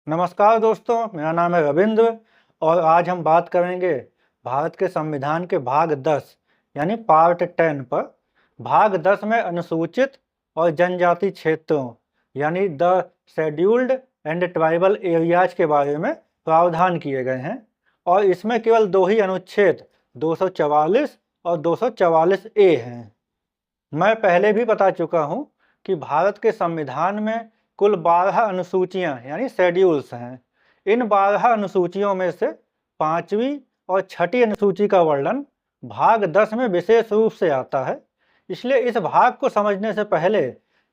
नमस्कार दोस्तों, मेरा नाम है रविंद्र और आज हम बात करेंगे भारत के संविधान के भाग 10 यानी पार्ट 10 पर। भाग 10 में अनुसूचित और जनजाति क्षेत्रों यानी the scheduled and tribal areas के बारे में प्रावधान किए गए हैं और इसमें केवल दो ही अनुच्छेद 244 और 244 ए हैं। मैं पहले भी बता चुका हूँ कि भारत के संविधान में कुल 12 अनुसूचियाँ यानी शेड्यूल्स हैं। इन 12 अनुसूचियों में से 5वीं और 6ठी अनुसूची का वर्णन भाग 10 में विशेष रूप से आता है। इसलिए इस भाग को समझने से पहले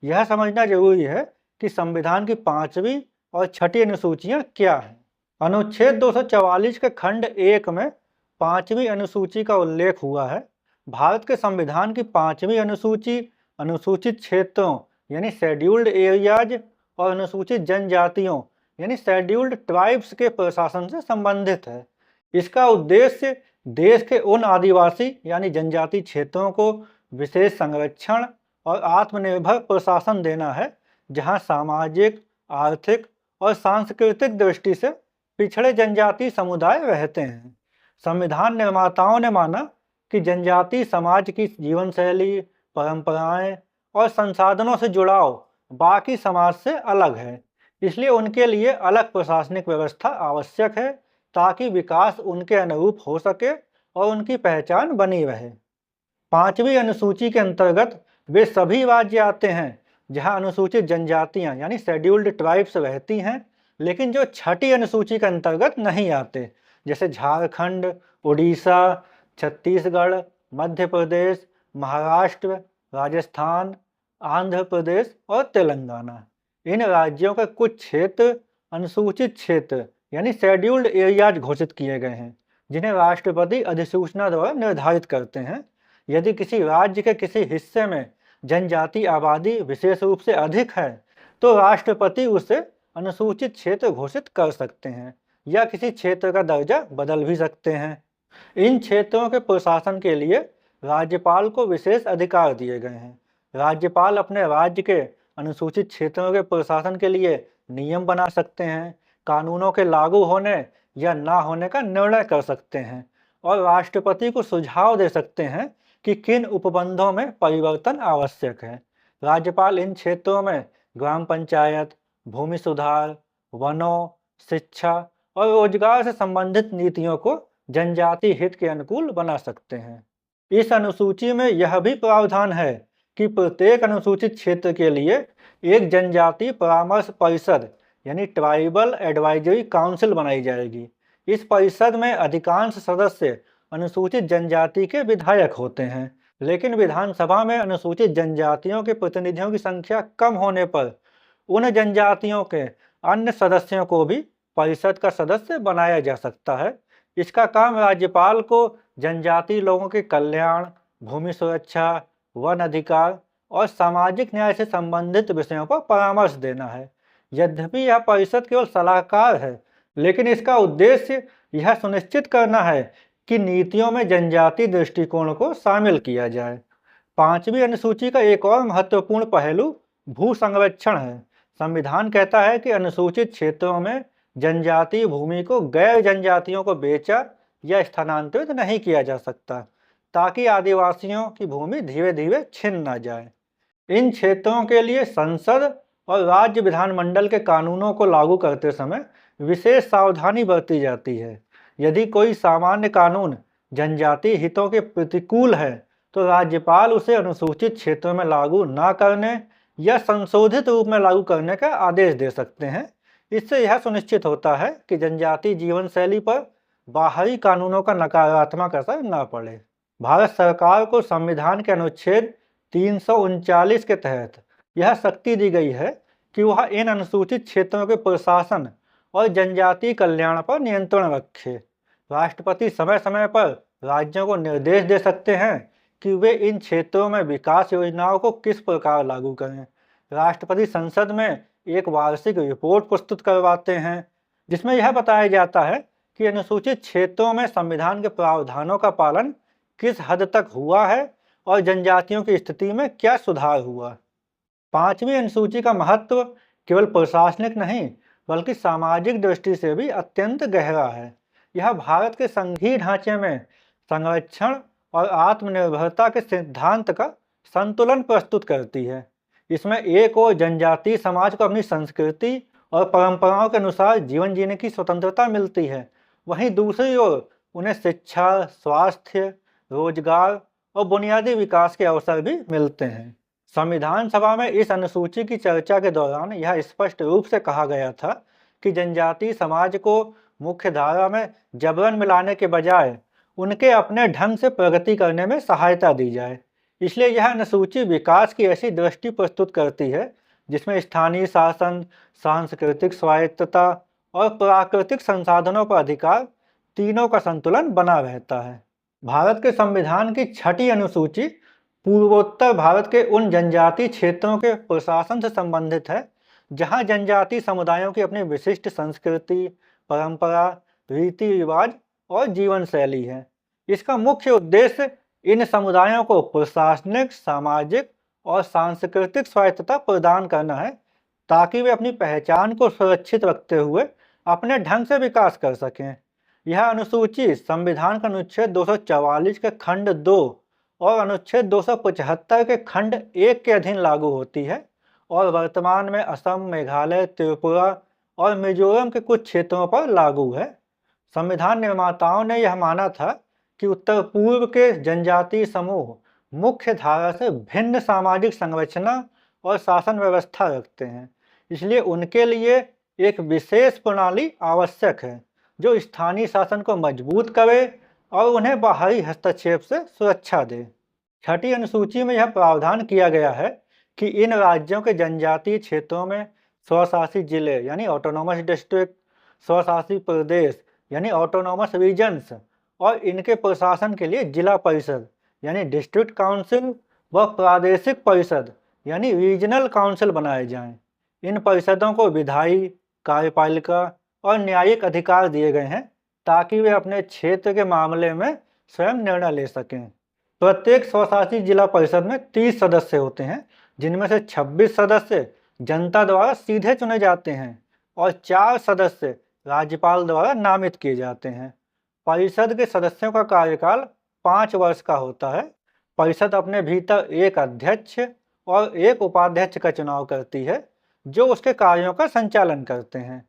यह समझना जरूरी है कि संविधान की 5वीं और 6ठी अनुसूचियाँ क्या हैं। अनुच्छेद 244 के खंड 1 में 5वीं अनुसूची का उल्लेख हुआ है। भारत के संविधान की 5वीं अनुसूची अनुसूचित क्षेत्रों यानी शेड्यूल्ड एरियाज और अनुसूचित जनजातियों यानी शेड्यूल्ड ट्राइब्स के प्रशासन से संबंधित है। इसका उद्देश्य देश के उन आदिवासी यानी जनजाति क्षेत्रों को विशेष संरक्षण और आत्मनिर्भर प्रशासन देना है, जहां सामाजिक, आर्थिक और सांस्कृतिक दृष्टि से पिछड़े जनजाति समुदाय रहते हैं। संविधान निर्माताओं ने माना कि जनजाति समाज की जीवन शैली, परंपराएं और संसाधनों से जुड़ाव बाकी समाज से अलग है, इसलिए उनके लिए अलग प्रशासनिक व्यवस्था आवश्यक है ताकि विकास उनके अनुरूप हो सके और उनकी पहचान बनी रहे। 5वीं अनुसूची के अंतर्गत वे सभी राज्य आते हैं जहां अनुसूचित जनजातियां यानी शेड्यूल्ड ट्राइब्स रहती हैं, लेकिन जो 6ठी अनुसूची के अंतर्गत नहीं आते, जैसे झारखंड, उड़ीसा, छत्तीसगढ़, मध्य प्रदेश, महाराष्ट्र, राजस्थान, आंध्र प्रदेश और तेलंगाना। इन राज्यों के कुछ क्षेत्र अनुसूचित क्षेत्र यानी शेड्यूल्ड एरियाज घोषित किए गए हैं, जिन्हें राष्ट्रपति अधिसूचना द्वारा निर्धारित करते हैं। यदि किसी राज्य के किसी हिस्से में जनजाति आबादी विशेष रूप से अधिक है, तो राष्ट्रपति उसे अनुसूचित क्षेत्र घोषित कर सकते हैं या किसी क्षेत्र का दर्जा बदल भी सकते हैं। इन क्षेत्रों के प्रशासन के लिए राज्यपाल को विशेष अधिकार दिए गए हैं। राज्यपाल अपने राज्य के अनुसूचित क्षेत्रों के प्रशासन के लिए नियम बना सकते हैं, कानूनों के लागू होने या ना होने का निर्णय कर सकते हैं और राष्ट्रपति को सुझाव दे सकते हैं कि किन उपबंधों में परिवर्तन आवश्यक है। राज्यपाल इन क्षेत्रों में ग्राम पंचायत, भूमि सुधार, वनों, शिक्षा और रोजगार से संबंधित नीतियों को जनजाति हित के अनुकूल बना सकते हैं। इस अनुसूची में यह भी प्रावधान है कि प्रत्येक अनुसूचित क्षेत्र के लिए एक जनजाति परामर्श परिषद यानी ट्राइबल एडवाइजरी काउंसिल बनाई जाएगी। इस परिषद में अधिकांश सदस्य अनुसूचित जनजाति के विधायक होते हैं, लेकिन विधानसभा में अनुसूचित जनजातियों के प्रतिनिधियों की संख्या कम होने पर उन जनजातियों के अन्य सदस्यों को भी परिषद का सदस्य बनाया जा सकता है। इसका काम राज्यपाल को जनजाति लोगों के कल्याण, भूमि सुरक्षा, वन अधिकार और सामाजिक न्याय से संबंधित विषयों पर परामर्श देना है। यद्यपि यह परिषद केवल सलाहकार है, लेकिन इसका उद्देश्य यह सुनिश्चित करना है कि नीतियों में जनजाति दृष्टिकोण को शामिल किया जाए। 5वीं अनुसूची का एक और महत्वपूर्ण पहलू भू संरक्षण है। संविधान कहता है कि अनुसूचित क्षेत्रों में जनजातीय भूमि को गैर जनजातियों को बेचा या स्थानांतरित नहीं किया जा सकता, ताकि आदिवासियों की भूमि धीरे धीरे छिन न जाए। इन क्षेत्रों के लिए संसद और राज्य विधानमंडल के कानूनों को लागू करते समय विशेष सावधानी बरती जाती है। यदि कोई सामान्य कानून जनजाति हितों के प्रतिकूल है, तो राज्यपाल उसे अनुसूचित क्षेत्रों में लागू न करने या संशोधित रूप में लागू करने का आदेश दे सकते हैं। इससे यह सुनिश्चित होता है कि जनजाति जीवन शैली पर बाहरी कानूनों का नकारात्मक असर न पड़े। भारत सरकार को संविधान के अनुच्छेद 339 के तहत यह शक्ति दी गई है कि वह इन अनुसूचित क्षेत्रों के प्रशासन और जनजातीय कल्याण पर नियंत्रण रखे। राष्ट्रपति समय समय पर राज्यों को निर्देश दे सकते हैं कि वे इन क्षेत्रों में विकास योजनाओं को किस प्रकार लागू करें। राष्ट्रपति संसद में एक वार्षिक रिपोर्ट प्रस्तुत करवाते हैं, जिसमें यह बताया जाता है कि अनुसूचित क्षेत्रों में संविधान के प्रावधानों का पालन किस हद तक हुआ है और जनजातियों की स्थिति में क्या सुधार हुआ। 5वीं अनुसूची का महत्व केवल प्रशासनिक नहीं बल्कि सामाजिक दृष्टि से भी अत्यंत गहरा है। यह भारत के संघीय ढांचे में संरक्षण और आत्मनिर्भरता के सिद्धांत का संतुलन प्रस्तुत करती है। इसमें एक ओर जनजातीय समाज को अपनी संस्कृति और परंपराओं के अनुसार जीवन जीने की स्वतंत्रता मिलती है, वहीं दूसरी ओर उन्हें शिक्षा, स्वास्थ्य, रोजगार और बुनियादी विकास के अवसर भी मिलते हैं। संविधान सभा में इस अनुसूची की चर्चा के दौरान यह स्पष्ट रूप से कहा गया था कि जनजातीय समाज को मुख्य धारा में जबरन मिलाने के बजाय उनके अपने ढंग से प्रगति करने में सहायता दी जाए। इसलिए यह अनुसूची विकास की ऐसी दृष्टि प्रस्तुत करती है जिसमें स्थानीय शासन, सांस्कृतिक स्वायत्तता और प्राकृतिक संसाधनों पर अधिकार तीनों का संतुलन बना रहता है। भारत के संविधान की छठी अनुसूची पूर्वोत्तर भारत के उन जनजातीय क्षेत्रों के प्रशासन से संबंधित है जहां जनजातीय समुदायों की अपनी विशिष्ट संस्कृति, परंपरा, रीति रिवाज और जीवन शैली है। इसका मुख्य उद्देश्य इन समुदायों को प्रशासनिक, सामाजिक और सांस्कृतिक स्वायत्तता प्रदान करना है ताकि वे अपनी पहचान को सुरक्षित रखते हुए अपने ढंग से विकास कर सकें। यह अनुसूची संविधान का अनुच्छेद 244 के खंड 2 और अनुच्छेद 275 के खंड 1 के अधीन लागू होती है और वर्तमान में असम, मेघालय, त्रिपुरा और मिजोरम के कुछ क्षेत्रों पर लागू है। संविधान निर्माताओं ने यह माना था कि उत्तर पूर्व के जनजातीय समूह मुख्य धारा से भिन्न सामाजिक संरचना और शासन व्यवस्था रखते हैं, इसलिए उनके लिए एक विशेष प्रणाली आवश्यक है जो स्थानीय शासन को मजबूत करे और उन्हें बाहरी हस्तक्षेप से सुरक्षा दे। छठी अनुसूची में यह प्रावधान किया गया है कि इन राज्यों के जनजातीय क्षेत्रों में स्वशासी जिले यानी ऑटोनोमस डिस्ट्रिक्ट, स्वशासी प्रदेश यानी ऑटोनोमस रीजन्स और इनके प्रशासन के लिए जिला परिषद यानी डिस्ट्रिक्ट काउंसिल व प्रादेशिक परिषद यानी रीजनल काउंसिल बनाए जाएं। इन परिषदों को विधायी, कार्यपालिका और न्यायिक अधिकार दिए गए हैं ताकि वे अपने क्षेत्र के मामले में स्वयं निर्णय ले सकें। प्रत्येक स्वशासी जिला परिषद में 30 सदस्य होते हैं, जिनमें से 26 सदस्य जनता द्वारा सीधे चुने जाते हैं और 4 सदस्य राज्यपाल द्वारा नामित किए जाते हैं। परिषद के सदस्यों का कार्यकाल 5 वर्ष का होता है। परिषद अपने भीतर एक अध्यक्ष और एक उपाध्यक्ष का चुनाव करती है जो उसके कार्यों का संचालन करते हैं।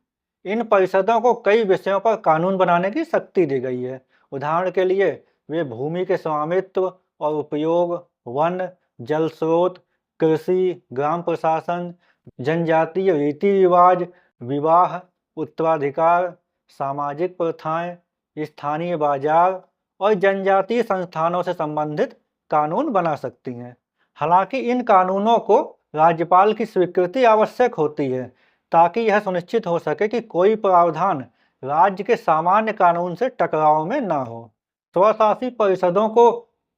इन परिषदों को कई विषयों पर कानून बनाने की शक्ति दी गई है। उदाहरण के लिए वे भूमि के स्वामित्व और उपयोग, वन, जल स्रोत, कृषि, ग्राम प्रशासन, जनजातीय रीति रिवाज, विवाह, उत्तराधिकार, सामाजिक प्रथाएं, स्थानीय बाजार और जनजातीय संस्थानों से संबंधित कानून बना सकती हैं। हालांकि इन कानूनों को राज्यपाल की स्वीकृति आवश्यक होती है ताकि यह सुनिश्चित हो सके कि कोई प्रावधान राज्य के सामान्य कानून से टकराव में ना हो। स्वशासी परिषदों को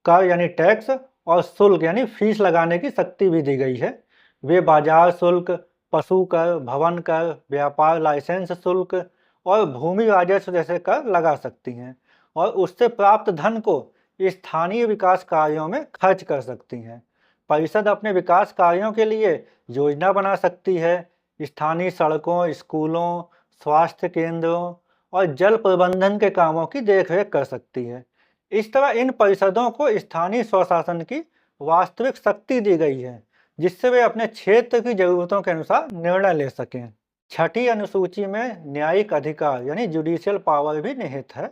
कर यानी टैक्स और शुल्क यानी फीस लगाने की शक्ति भी दी गई है। वे बाजार शुल्क, पशु कर, भवन कर, व्यापार लाइसेंस शुल्क और भूमि राजस्व जैसे कर लगा सकती हैं और उससे प्राप्त धन को स्थानीय विकास कार्यों में खर्च कर सकती हैं। परिषद अपने विकास कार्यों के लिए योजना बना सकती है, स्थानीय सड़कों, स्कूलों, स्वास्थ्य केंद्रों और जल प्रबंधन के कामों की देखरेख कर सकती है। इस तरह इन परिषदों को स्थानीय स्वशासन की वास्तविक शक्ति दी गई है जिससे वे अपने क्षेत्र की जरूरतों के अनुसार निर्णय ले सकें। छठी अनुसूची में न्यायिक अधिकार यानी जुडिशियल पावर भी निहित है।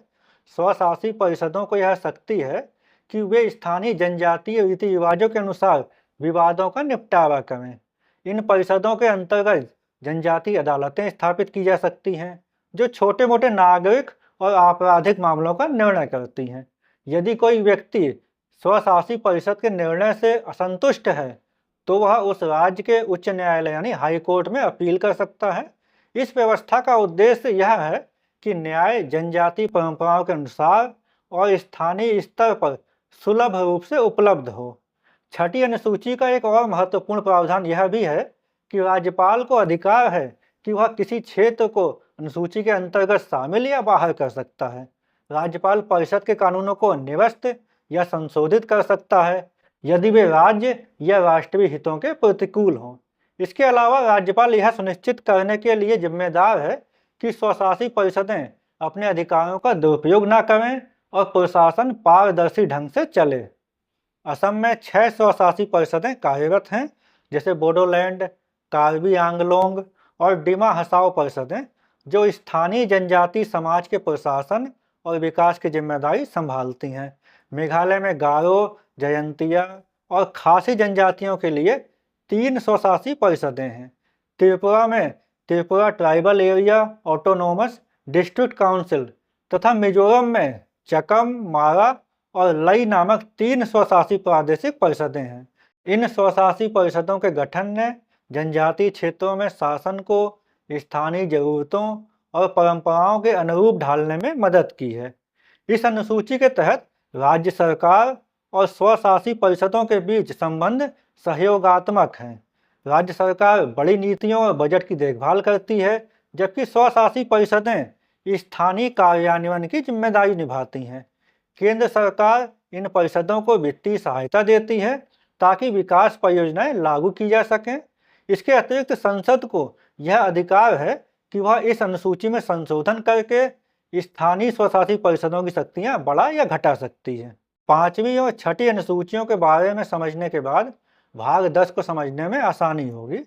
स्वशासी परिषदों को यह शक्ति है कि वे स्थानीय जनजातीय रीति रिवाजों के अनुसार विवादों का निपटारा करें। इन परिषदों के अंतर्गत जनजातीय अदालतें स्थापित की जा सकती हैं जो छोटे मोटे नागरिक और आपराधिक मामलों का निर्णय करती हैं। यदि कोई व्यक्ति स्वशासी परिषद के निर्णय से असंतुष्ट है तो वह उस राज्य के उच्च न्यायालय यानी हाई कोर्ट में अपील कर सकता है। इस व्यवस्था का उद्देश्य यह है कि न्याय जनजातीय परंपराओं के अनुसार और स्थानीय स्तर पर सुलभ रूप से उपलब्ध हो। छठी अनुसूची का एक और महत्वपूर्ण प्रावधान यह भी है कि राज्यपाल को अधिकार है कि वह किसी क्षेत्र को अनुसूची के अंतर्गत शामिल या बाहर कर सकता है। राज्यपाल परिषद के कानूनों को निरस्त या संशोधित कर सकता है यदि वे राज्य या राष्ट्रीय हितों के प्रतिकूल हों। इसके अलावा राज्यपाल यह सुनिश्चित करने के लिए जिम्मेदार है कि स्वशासी परिषदें अपने अधिकारों का दुरुपयोग न करें और प्रशासन पारदर्शी ढंग से चले। असम में 6 स्वशासी परिषदें कार्यरत हैं, जैसे बोडोलैंड, कार्बी आंगलोंग और डिमा हसाओ परिषदें, जो स्थानीय जनजाति समाज के प्रशासन और विकास की जिम्मेदारी संभालती हैं। मेघालय में गारो, जयंतिया और खासी जनजातियों के लिए 3 स्वशासी परिषदें हैं। त्रिपुरा में Tripura tribal area autonomous district council तथा मिजोरम में चकम, मारा और लई नामक 3 स्वशासी प्रादेशिक परिषदें हैं। इन स्वशासी परिषदों के गठन ने जनजातीय क्षेत्रों में शासन को स्थानीय जरूरतों और परंपराओं के अनुरूप ढालने में मदद की है। इस अनुसूची के तहत राज्य सरकार और स्वशासी परिषदों के बीच संबंध सहयोगात्मक हैं। राज्य सरकार बड़ी नीतियों और बजट की देखभाल करती है, जबकि स्वशासी परिषदें स्थानीय कार्यान्वयन की जिम्मेदारी निभाती हैं। केंद्र सरकार इन परिषदों को वित्तीय सहायता देती है ताकि विकास परियोजनाएं लागू की जा सकें। इसके अतिरिक्त संसद को यह अधिकार है कि वह इस अनुसूची में संशोधन करके स्थानीय स्वशासी परिषदों की शक्तियां बढ़ा या घटा सकती है। 5वीं और 6ठी अनुसूचियों के बारे में समझने के बाद भाग 10 को समझने में आसानी होगी।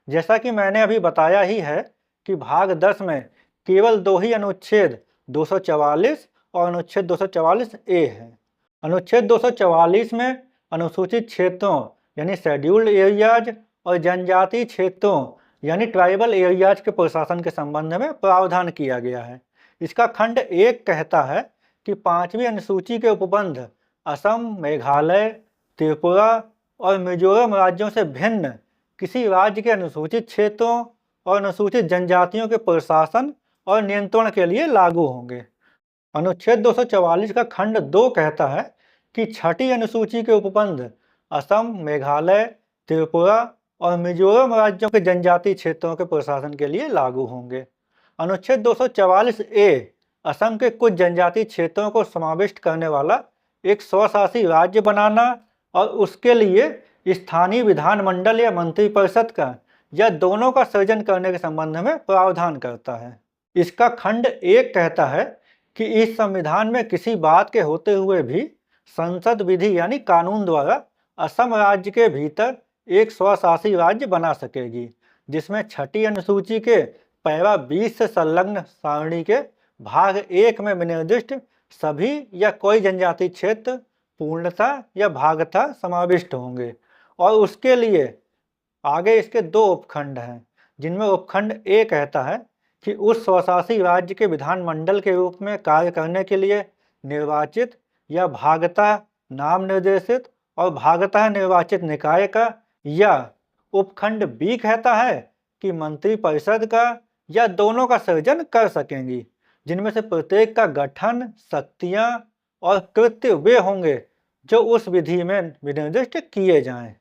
जैसा कि मैंने अभी बताया ही है कि भाग 10 में केवल 2 ही अनुच्छेद 244 और अनुच्छेद 244 ए है। अनुच्छेद 244 में अनुसूचित क्षेत्रों यानी शेड्यूल्ड एरियाज और जनजातीय क्षेत्रों यानी ट्राइबल एरियाज के प्रशासन के संबंध में प्रावधान किया गया है। इसका खंड 1 कहता है कि 5वीं अनुसूची के उपबंध असम, मेघालय, त्रिपुरा और मिजोरम राज्यों से भिन्न किसी राज्य के अनुसूचित क्षेत्रों और अनुसूचित जनजातियों के प्रशासन और नियंत्रण के लिए लागू होंगे। अनुच्छेद 244 का खंड 2 कहता है कि 6ठी अनुसूची के उपबंध असम, मेघालय, त्रिपुरा और मिजोरम राज्यों के जनजातीय क्षेत्रों के प्रशासन के लिए लागू होंगे। अनुच्छेद 244 ए असम के कुछ जनजातीय क्षेत्रों को समाविष्ट करने वाला एक स्वशासी राज्य बनाना और उसके लिए स्थानीय विधानमंडल या मंत्रिपरिषद का या दोनों का सृजन करने के संबंध में प्रावधान करता है। इसका खंड 1 कहता है कि इस संविधान में किसी बात के होते हुए भी संसद विधि यानी कानून द्वारा असम राज्य के भीतर एक स्वशासी राज्य बना सकेगी, जिसमें 6ठी अनुसूची के पैरा 20 से संलग्न सारणी के भाग 1 में विनिर्दिष्ट सभी या कोई जनजातीय क्षेत्र पूर्णतः या भागतः समाविष्ट होंगे और उसके लिए आगे इसके 2 उपखंड हैं, जिनमें उपखंड ए कहता है कि उस स्वशासी राज्य के विधानमंडल के रूप में कार्य करने के लिए निर्वाचित या भागतः नाम निर्देशित और भागतः निर्वाचित निकाय का, या उपखंड बी कहता है कि मंत्रिपरिषद का या दोनों का सृजन कर सकेंगी, जिनमें से प्रत्येक का गठन, शक्तियां और कृत्य वे होंगे जो उस विधि में विनिर्दिष्ट किए जाएं।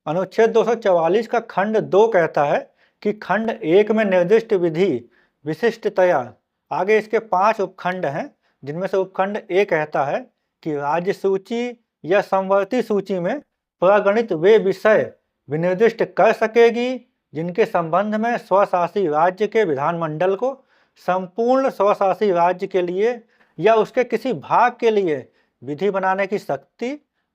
अनुच्छेद 244 का खंड 2 कहता है कि खंड 1 में निर्दिष्ट विधि विशिष्टतया, आगे इसके 5 उपखंड हैं, जिनमें से उपखंड ए कहता है कि राज्य सूची या समवर्ती सूची में प्रगणित वे विषय विनिर्दिष्ट कर सकेगी जिनके संबंध में स्वशासी राज्य के विधानमंडल को संपूर्ण स्वशासी राज्य के लिए या उसके किसी भाग के लिए विधि बनाने की शक्ति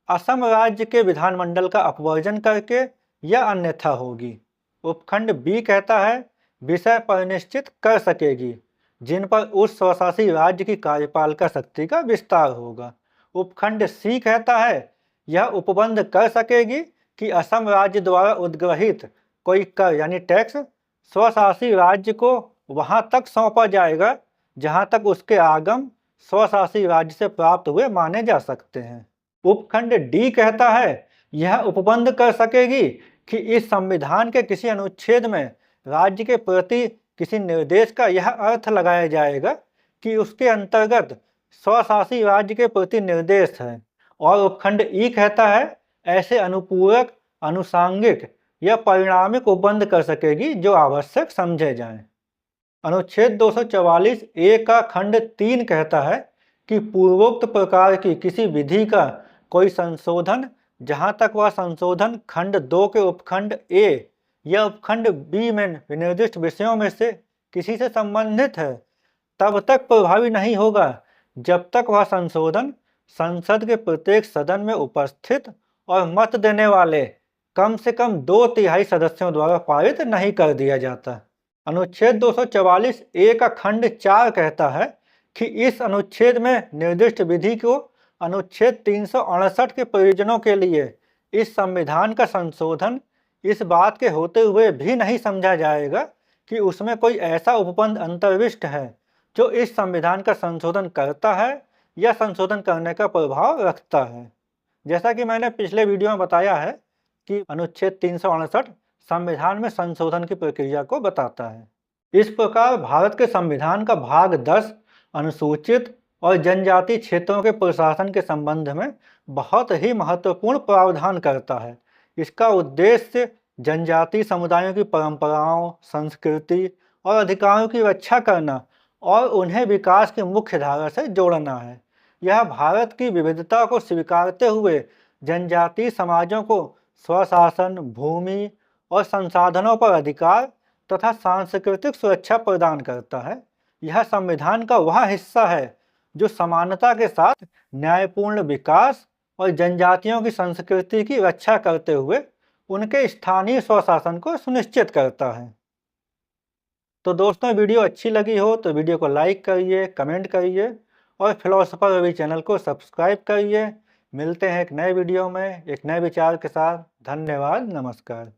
असम राज्य के विधानमंडल का अपवर्जन करके या अन्यथा होगी। उपखंड बी कहता है विषय परिनिश्चित कर सकेगी जिन पर उस स्वशासी राज्य की कार्यपालिका शक्ति का विस्तार होगा। उपखंड सी कहता है यह उपबंध कर सकेगी कि असम राज्य द्वारा उद्ग्रहित कोई कर यानी टैक्स स्वशासी राज्य को वहां तक सौंपा जाएगा जहां तक उसके आगम स्वशासी राज्य से प्राप्त हुए माने जा सकते हैं। उपखंड डी कहता है यह उपबंध कर सकेगी कि इस संविधान के किसी अनुच्छेद में राज्य के प्रति किसी निर्देश का यह अर्थ लगाया जाएगा कि उसके अंतर्गत स्वशासी राज्य के प्रति निर्देश है। और उपखंड ई कहता है ऐसे अनुपूरक, अनुसांगिक या परिणामिक उपबंध कर सकेगी जो आवश्यक समझे जाएं। अनुच्छेद 244 ए का खंड 3 कहता है कि पूर्वोक्त प्रकार की किसी विधि का कोई संशोधन जहां तक वह संशोधन खंड 2 के उपखंड ए यह उपखंड बी में विनिर्दिष्ट विषयों में से किसी से संबंधित है, तब तक प्रभावी नहीं होगा जब तक वह संशोधन संसद के प्रत्येक सदन में उपस्थित और मत देने वाले कम से कम 2/3 सदस्यों द्वारा पारित नहीं कर दिया जाता। अनुच्छेद 244 ए का खंड 4 कहता है कि इस अनुच्छेद में निर्दिष्ट विधि को अनुच्छेद 368 के प्रयोजनों के लिए इस संविधान का संशोधन इस बात के होते हुए भी नहीं समझा जाएगा कि उसमें कोई ऐसा उपबंध अंतर्विष्ट है जो इस संविधान का संशोधन करता है या संशोधन करने का प्रभाव रखता है। जैसा कि मैंने पिछले वीडियो में बताया है कि अनुच्छेद 368 संविधान में संशोधन की प्रक्रिया को बताता है। इस प्रकार भारत के संविधान का भाग 10 अनुसूचित और जनजातीय क्षेत्रों के प्रशासन के संबंध में बहुत ही महत्वपूर्ण प्रावधान करता है। इसका उद्देश्य जनजातीय समुदायों की परंपराओं, संस्कृति और अधिकारों की रक्षा करना और उन्हें विकास की मुख्य धारा से जोड़ना है। यह भारत की विविधता को स्वीकारते हुए जनजातीय समाजों को स्वशासन, भूमि और संसाधनों पर अधिकार तथा सांस्कृतिक सुरक्षा प्रदान करता है। यह संविधान का वह हिस्सा है जो समानता के साथ न्यायपूर्ण विकास और जनजातियों की संस्कृति की रक्षा करते हुए उनके स्थानीय स्वशासन को सुनिश्चित करता है। तो दोस्तों, वीडियो अच्छी लगी हो तो वीडियो को लाइक करिए, कमेंट करिए और फिलोसोफर रवि चैनल को सब्सक्राइब करिए। मिलते हैं एक नए वीडियो में एक नए विचार के साथ। धन्यवाद, नमस्कार।